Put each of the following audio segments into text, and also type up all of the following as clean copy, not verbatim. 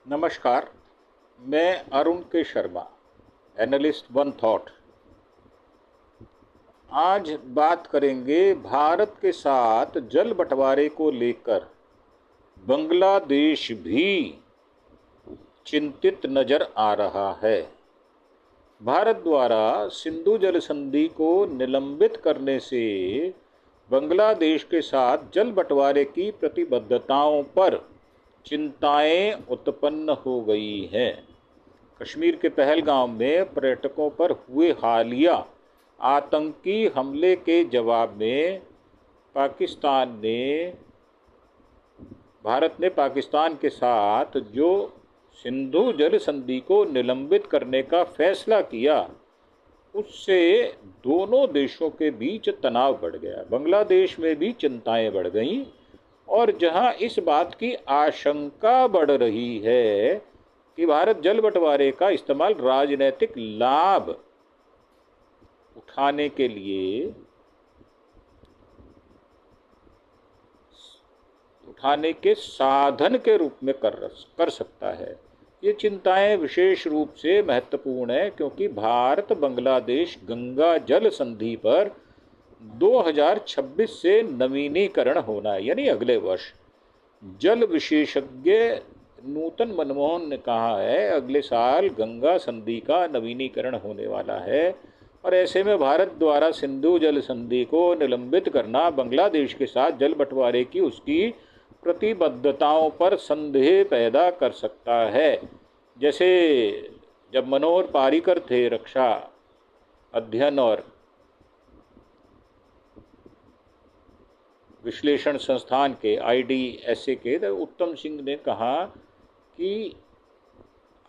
नमस्कार। मैं अरुण के शर्मा, एनालिस्ट वन थॉट। आज बात करेंगे भारत के साथ जल बंटवारे को लेकर। बांग्लादेश भी चिंतित नजर आ रहा है। भारत द्वारा सिंधु जल संधि को निलंबित करने से बांग्लादेश के साथ जल बंटवारे की प्रतिबद्धताओं पर चिंताएं उत्पन्न हो गई हैं। कश्मीर के पहलगाम में पर्यटकों पर हुए हालिया आतंकी हमले के जवाब में भारत ने पाकिस्तान के साथ जो सिंधु जल संधि को निलंबित करने का फैसला किया, उससे दोनों देशों के बीच तनाव बढ़ गया। बांग्लादेश में भी चिंताएं बढ़ गईं और जहां इस बात की आशंका बढ़ रही है कि भारत जल बंटवारे का इस्तेमाल राजनीतिक लाभ उठाने के लिए उठाने के साधन के रूप में कर सकता है। ये चिंताएं विशेष रूप से महत्वपूर्ण है क्योंकि भारत बांग्लादेश गंगा जल संधि पर 2026 से नवीनीकरण होना है, यानी अगले वर्ष। जल विशेषज्ञ नूतन मनमोहन ने कहा है अगले साल गंगा संधि का नवीनीकरण होने वाला है और ऐसे में भारत द्वारा सिंधु जल संधि को निलंबित करना बांग्लादेश के साथ जल बंटवारे की उसकी प्रतिबद्धताओं पर संदेह पैदा कर सकता है। जैसे जब मनोहर पारीकर थे रक्षा अध्ययन और विश्लेषण संस्थान के IDSA के, तो उत्तम सिंह ने कहा कि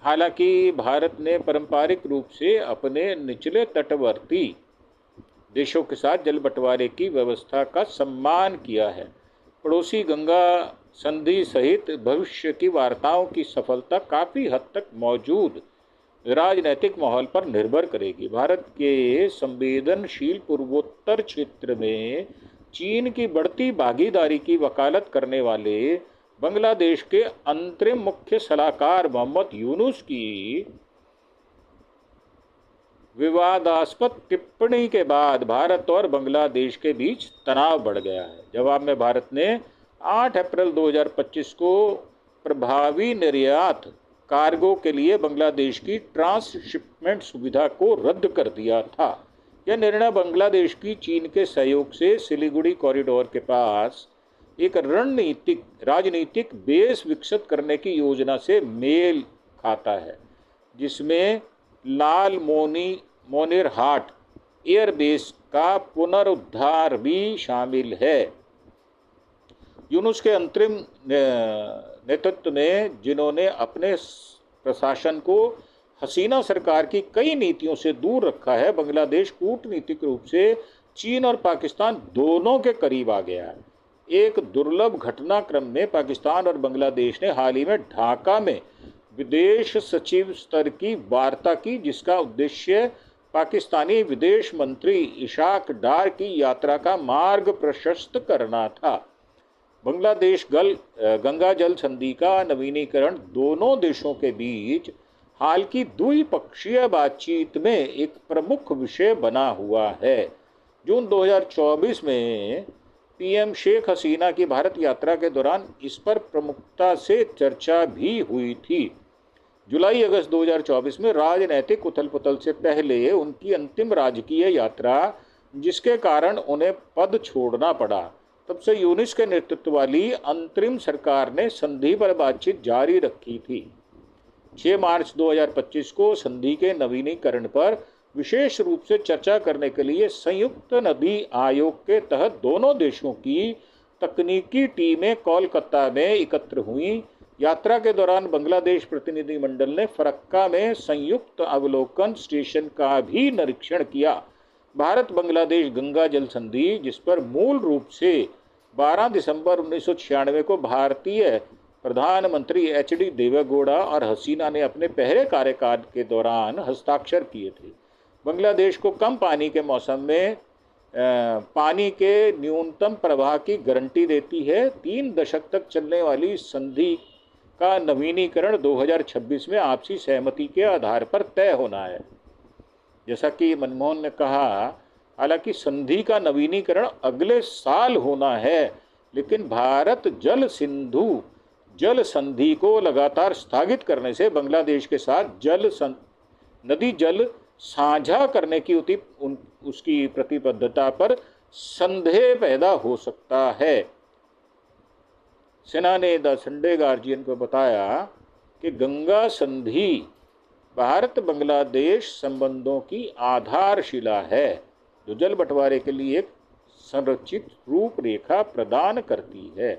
हालांकि भारत ने पारंपरिक रूप से अपने निचले तटवर्ती देशों के साथ जल बंटवारे की व्यवस्था का सम्मान किया है, पड़ोसी गंगा संधि सहित भविष्य की वार्ताओं की सफलता काफ़ी हद तक मौजूद राजनीतिक माहौल पर निर्भर करेगी। भारत के संवेदनशील पूर्वोत्तर क्षेत्र में चीन की बढ़ती भागीदारी की वकालत करने वाले बांग्लादेश के अंतरिम मुख्य सलाहकार मोहम्मद यूनुस की विवादास्पद टिप्पणी के बाद भारत और बांग्लादेश के बीच तनाव बढ़ गया है। जवाब में भारत ने 8 अप्रैल 2025 को प्रभावी निर्यात कार्गो के लिए बांग्लादेश की ट्रांसशिपमेंट सुविधा को रद्द कर दिया था। यह निर्णय बांग्लादेश की चीन के सहयोग से सिलीगुड़ी कॉरिडोर के पास एक राजनीतिक बेस विकसित करने की योजना से मेल खाता है, जिसमें लाल मोनिरहाट एयरबेस का पुनरुद्धार भी शामिल है। यूनुस के अंतरिम नेतृत्व में, जिन्होंने अपने प्रशासन को हसीना सरकार की कई नीतियों से दूर रखा है, बांग्लादेश कूटनीतिक रूप से चीन और पाकिस्तान दोनों के करीब आ गया है। एक दुर्लभ घटनाक्रम में पाकिस्तान और बांग्लादेश ने हाल ही में ढाका में विदेश सचिव स्तर की वार्ता की, जिसका उद्देश्य पाकिस्तानी विदेश मंत्री इशाक डार की यात्रा का मार्ग प्रशस्त करना था। बांग्लादेश गंगा जल संधि का नवीनीकरण दोनों देशों के बीच हाल की द्विपक्षीय बातचीत में एक प्रमुख विषय बना हुआ है। जून 2024 में PM शेख हसीना की भारत यात्रा के दौरान इस पर प्रमुखता से चर्चा भी हुई थी। जुलाई अगस्त 2024 में राजनैतिक उथल-पुथल से पहले उनकी अंतिम राजकीय यात्रा, जिसके कारण उन्हें पद छोड़ना पड़ा, तब से यूनुस के नेतृत्व वाली अंतरिम सरकार ने संधि पर बातचीत जारी रखी थी। 6 मार्च 2025 को संधि के नवीनीकरण पर विशेष रूप से चर्चा करने के लिए संयुक्त नदी आयोग के तहत दोनों देशों की तकनीकी टीमें कोलकाता में एकत्र हुई। यात्रा के दौरान बांग्लादेश प्रतिनिधिमंडल ने फरक्का में संयुक्त अवलोकन स्टेशन का भी निरीक्षण किया। भारत बांग्लादेश गंगा जल संधि, जिस पर मूल रूप से 12 दिसंबर 1996 को भारतीय प्रधानमंत्री HD देवेगौड़ा और हसीना ने अपने पहले कार्यकाल के दौरान हस्ताक्षर किए थे, बांग्लादेश को कम पानी के मौसम में पानी के न्यूनतम प्रवाह की गारंटी देती है। 3 दशक तक चलने वाली संधि का नवीनीकरण 2026 में आपसी सहमति के आधार पर तय होना है। जैसा कि मनमोहन ने कहा, हालांकि संधि का नवीनीकरण अगले साल होना है, लेकिन भारत जल संधि को लगातार स्थगित करने से बांग्लादेश के साथ नदी जल साझा करने की उसकी प्रतिबद्धता पर संदेह पैदा हो सकता है। सेना ने द संडे गार्जियन को बताया कि गंगा संधि भारत बांग्लादेश संबंधों की आधारशिला है, जो जल बंटवारे के लिए एक संरचित रूपरेखा प्रदान करती है।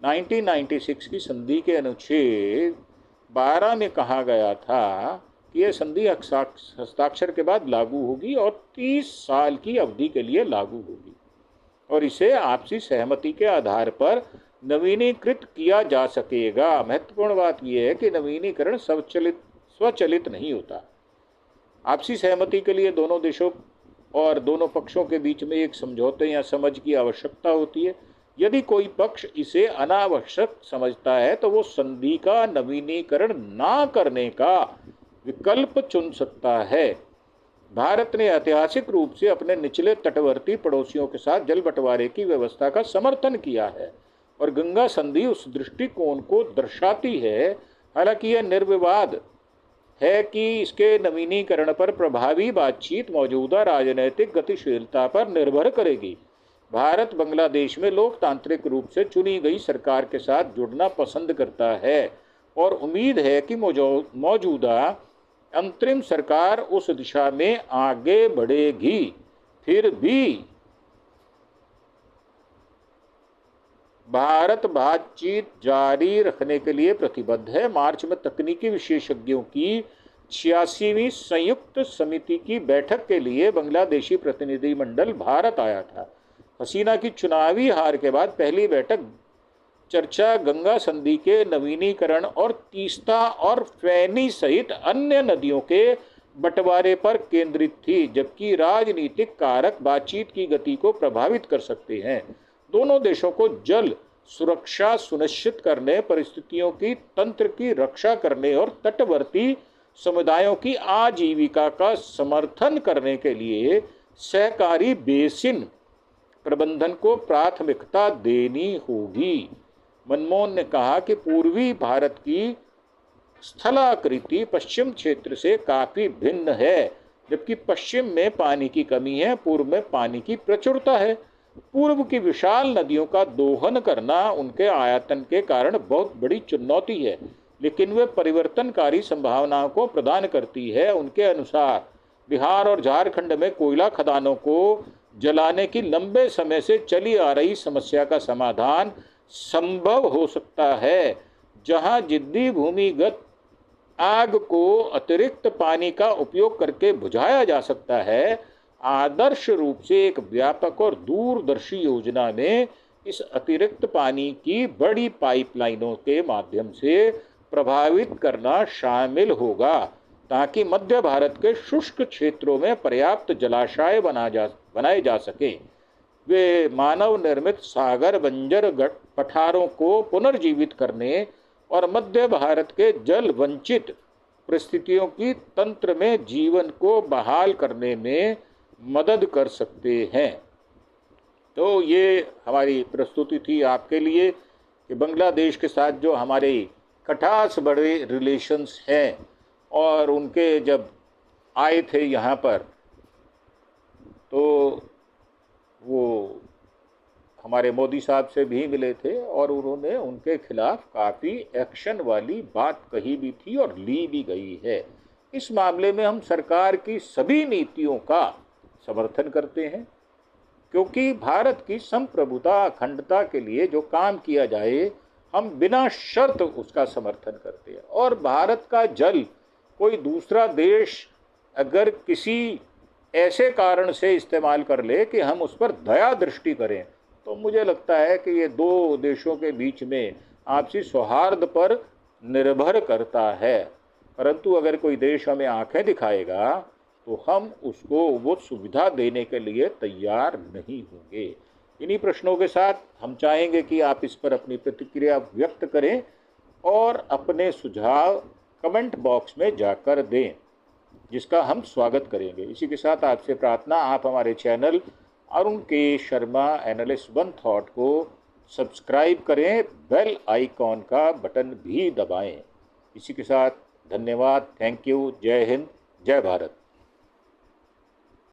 1996 की संधि के अनुच्छेद 12 में कहा गया था कि यह संधि हस्ताक्षर के बाद लागू होगी और 30 साल की अवधि के लिए लागू होगी और इसे आपसी सहमति के आधार पर नवीनीकृत किया जा सकेगा। महत्वपूर्ण बात यह है कि नवीनीकरण स्वचालित नहीं होता। आपसी सहमति के लिए दोनों देशों और दोनों पक्षों के बीच में एक समझौते या समझ की आवश्यकता होती है। यदि कोई पक्ष इसे अनावश्यक समझता है तो वो संधि का नवीनीकरण ना करने का विकल्प चुन सकता है। भारत ने ऐतिहासिक रूप से अपने निचले तटवर्ती पड़ोसियों के साथ जल बंटवारे की व्यवस्था का समर्थन किया है और गंगा संधि उस दृष्टिकोण को दर्शाती है। हालांकि यह निर्विवाद है कि इसके नवीनीकरण पर प्रभावी बातचीत मौजूदा राजनीतिक गतिशीलता पर निर्भर करेगी। भारत बांग्लादेश में लोकतांत्रिक रूप से चुनी गई सरकार के साथ जुड़ना पसंद करता है और उम्मीद है कि मौजूदा अंतरिम सरकार उस दिशा में आगे बढ़ेगी। फिर भी भारत बातचीत जारी रखने के लिए प्रतिबद्ध है। मार्च में तकनीकी विशेषज्ञों की 86वीं संयुक्त समिति की बैठक के लिए बांग्लादेशी प्रतिनिधिमंडल भारत आया था। हसीना की चुनावी हार के बाद पहली बैठक चर्चा गंगा संधि के नवीनीकरण और तीस्ता और फैनी सहित अन्य नदियों के बंटवारे पर केंद्रित थी, जबकि राजनीतिक कारक बातचीत की गति को प्रभावित कर सकते हैं। दोनों देशों को जल सुरक्षा सुनिश्चित करने, परिस्थितियों की तंत्र की रक्षा करने और तटवर्ती समुदायों की आजीविका का समर्थन करने के लिए सहकारी बेसिन प्रबंधन को प्राथमिकता देनी होगी। मनमोहन ने कहा कि पूर्वी भारत की स्थलाकृति पश्चिम क्षेत्र से काफी भिन्न है। जबकि पश्चिम में पानी की कमी है, पूर्व में पानी की प्रचुरता है। पूर्व की विशाल नदियों का दोहन करना उनके आयतन के कारण बहुत बड़ी चुनौती है, लेकिन वे परिवर्तनकारी संभावनाओं को प्रदान करती है। उनके अनुसार बिहार और झारखंड में कोयला खदानों को जलाने की लंबे समय से चली आ रही समस्या का समाधान संभव हो सकता है, जहां जिद्दी भूमिगत आग को अतिरिक्त पानी का उपयोग करके बुझाया जा सकता है। आदर्श रूप से एक व्यापक और दूरदर्शी योजना में इस अतिरिक्त पानी की बड़ी पाइपलाइनों के माध्यम से प्रभावित करना शामिल होगा, ताकि मध्य भारत के शुष्क क्षेत्रों में पर्याप्त जलाशय बनाए जा सके। वे मानव निर्मित सागर बंजर पठारों को पुनर्जीवित करने और मध्य भारत के जल वंचित परिस्थितियों की तंत्र में जीवन को बहाल करने में मदद कर सकते हैं। तो ये हमारी प्रस्तुति थी आपके लिए कि बांग्लादेश के साथ जो हमारे खटास बड़े रिलेशंस हैं, और उनके जब आए थे यहाँ पर तो वो हमारे मोदी साहब से भी मिले थे और उन्होंने उनके खिलाफ काफ़ी एक्शन वाली बात कही भी थी और ली भी गई है। इस मामले में हम सरकार की सभी नीतियों का समर्थन करते हैं, क्योंकि भारत की संप्रभुता अखंडता के लिए जो काम किया जाए हम बिना शर्त उसका समर्थन करते हैं। और भारत का जल कोई दूसरा देश अगर किसी ऐसे कारण से इस्तेमाल कर ले कि हम उस पर दया दृष्टि करें, तो मुझे लगता है कि ये दो देशों के बीच में आपसी सौहार्द पर निर्भर करता है। परंतु अगर कोई देश हमें आंखें दिखाएगा तो हम उसको वो सुविधा देने के लिए तैयार नहीं होंगे। इन्हीं प्रश्नों के साथ हम चाहेंगे कि आप इस पर अपनी प्रतिक्रिया व्यक्त करें। और अपने सुझाव कमेंट बॉक्स में जाकर दें, जिसका हम स्वागत करेंगे। इसी के साथ आपसे प्रार्थना, आप हमारे चैनल अरुण के शर्मा एनालिस्ट वन थॉट को सब्सक्राइब करें, बेल आइकॉन का बटन भी दबाएं। इसी के साथ धन्यवाद, थैंक यू, जय हिंद, जय भारत।